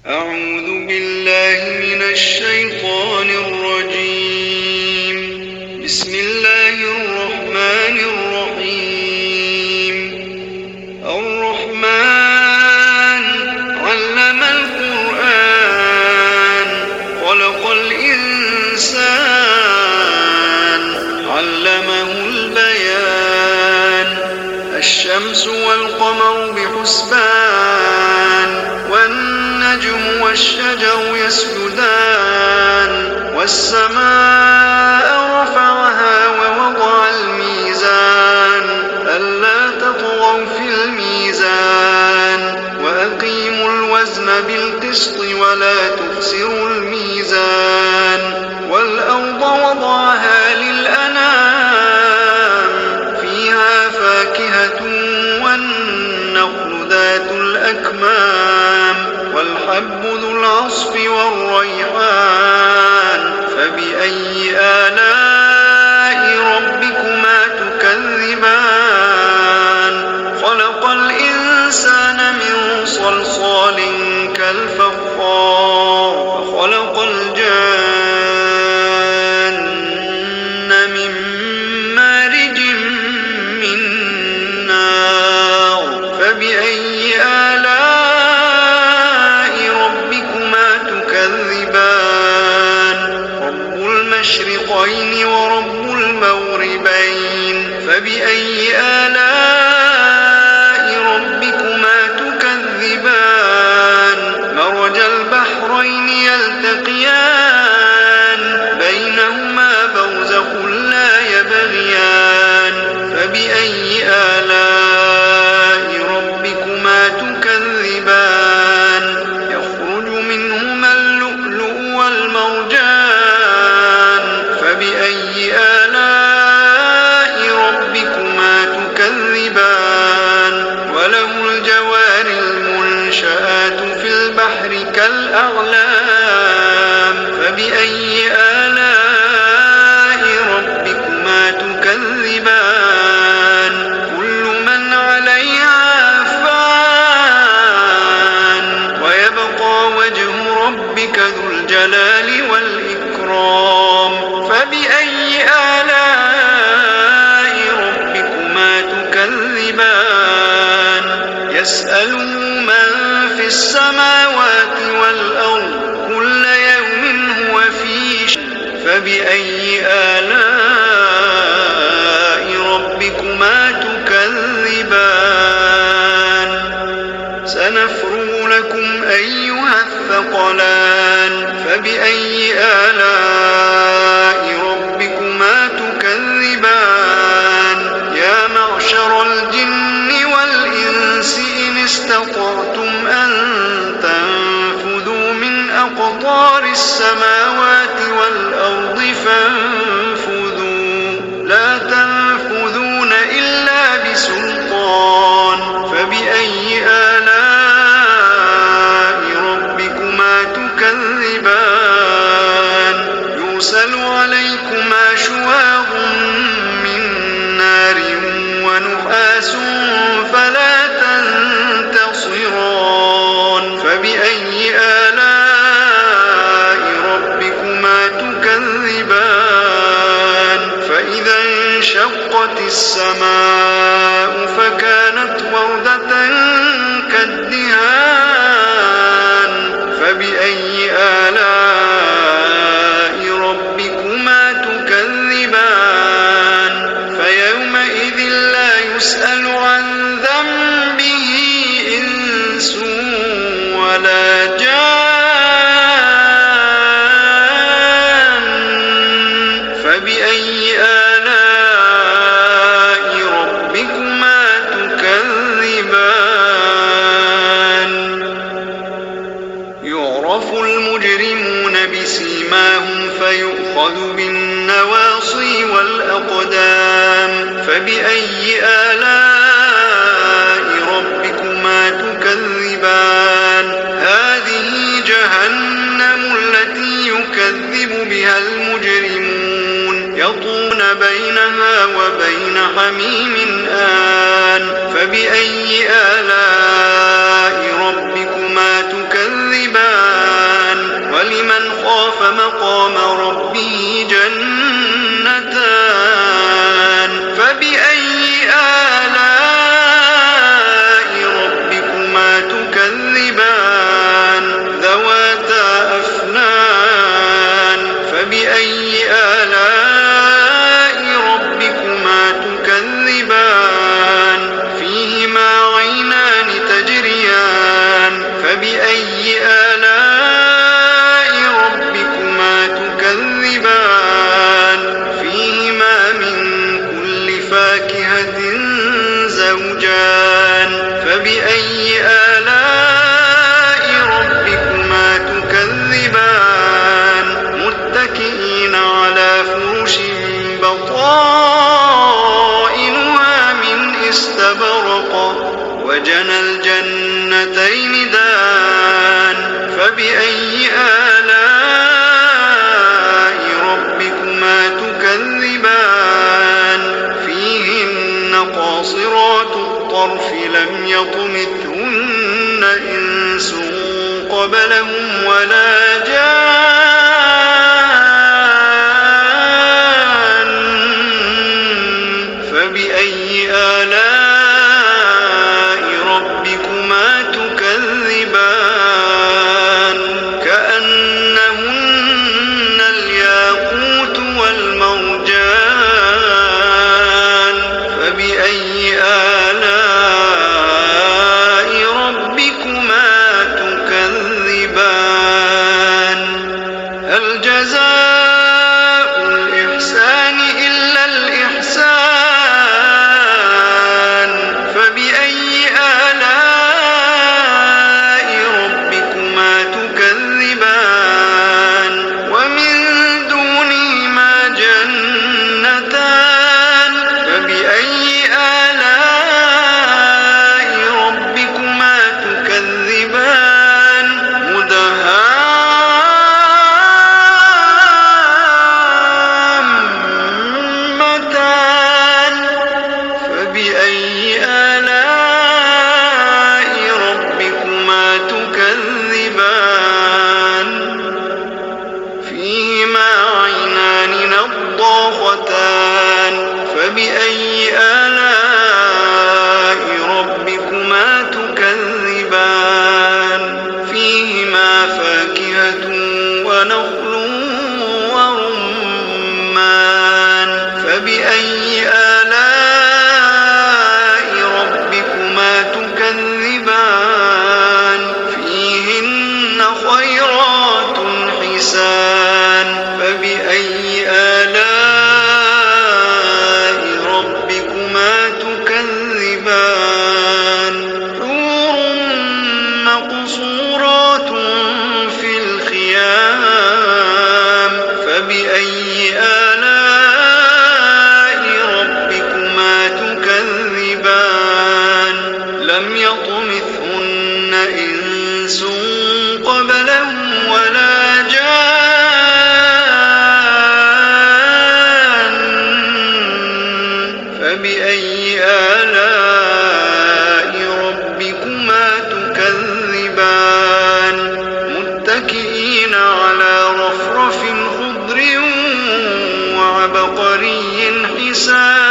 أعوذ بالله من الشيطان الرجيم. بسم الله الرحمن الرحيم. الرحمن علم القرآن خلق الإنسان علمه البيان. الشمس والقمر بحسبان والنجم والشجر يسجدان والسماء رفعها ووضع الميزان ألا تطغوا في الميزان وأقيموا الوزن بالقسط ولا تخسروا الميزان والأرض وضعها للأنام فيها فاكهة والنخل ذات الأكمام والحب ذو العصف والريحان فبأي آلاء ربكما تكذبان. خلق الإنسان من صلصال كالفخار وخلق الجان من مارج من نار فبأي آلاء ربكما تكذبان. رب المشرقين ورب المغربين فبأي آلاء ربكما تكذبان. مرج البحرين يلتقيان بينهما برزخ لا يبغيان فبأي آلاء ربكما تكذبان. يخرج منهما اللؤلؤ والمرجان فبأي آلاء ربكما تكذبان. وله الجوار المنشآت في البحر كالأعلام فبأي آلاء ربكما تكذبان. كل من عليها فان ويبقى وجه ربك ذو الجلال والإكرام فبأي آلاء ربكما تكذبان. يسأله من في السماوات والأرض كل يوم هو في شأن فبأي آلاء ربكما تكذبان. سنفرغ لكم أيها الثقلان فبأي آلاء ربكما تكذبان. يا معشر الجن والإنس إن استطعتم أن تنفذوا من أقطار السماوات والأرض فانفذوا لا تنفذون إلا بسلطان فبأي آلاء ربكما تكذبان. يرسل عليكما شواظ من نار ونحاس فلا تنتصران فبأي آلاء ربكما تكذبان. فإذا انشقت السماء فكانت وردة كالدهان فبأي آلاء ربكما تكذبان. فيومئذ لا يسأل عن ذنبه إنس ولا جان فبأي آلاء ربكما تكذبان. يعرف المجرمون بسيماهم فيؤخذ بالنواصي والأقدام فبأي آلاء ربكما تكذبان. هذه جهنم التي يكذب بها المجرمون يطون بينها وبين حميم آن فبأي آلاء ربكما تكذبان. خاف مقام ربه جنتان فبأي آلاء ربكما تكذبان ذواتا أفنان فبأي آلاء ربكما تكذبان فيهما عينان تجريان فبأي آلاء ربكما تكذبان فيهما من كل فاكهة زوجان فبأي آلاء ربكما تكذبان متكئين على فرش بطائنها من استبرق وجنى الجنتين دان فبأي آلاء ربكما تكذبان فيهن قاصرات الطرف لم يطمثهن إنس قبلهم ولا جان فبأي آلاء ربكما تكذبان كأنهن الياقوت والمرجان فبأي آلاء ربكما تكذبان هل جزاء الإحسان إلا الإحسان فبأي آلاء ربكما تكذبان ومن دونهما جنتان فبأي آلاء ربكما تكذبان مدهامتان فبأي آلاء ربكما تكذبان فيهما عينان نضاختان فبأي آلاء ربكما تكذبان فيهما فاكهة ونخل ورمان فبأي آلاء ربكما تكذبان فيهن خيرات حسان فبأي آلاء ربكما تكذبان حور مقصورات في الخيام فبأي آلاء ربكما تكذبان لم يطمثهن إنس قبلهم ولا جان فبأي آلاء ربكما تكذبان متكئين على رفرف خضر وعبقري حسان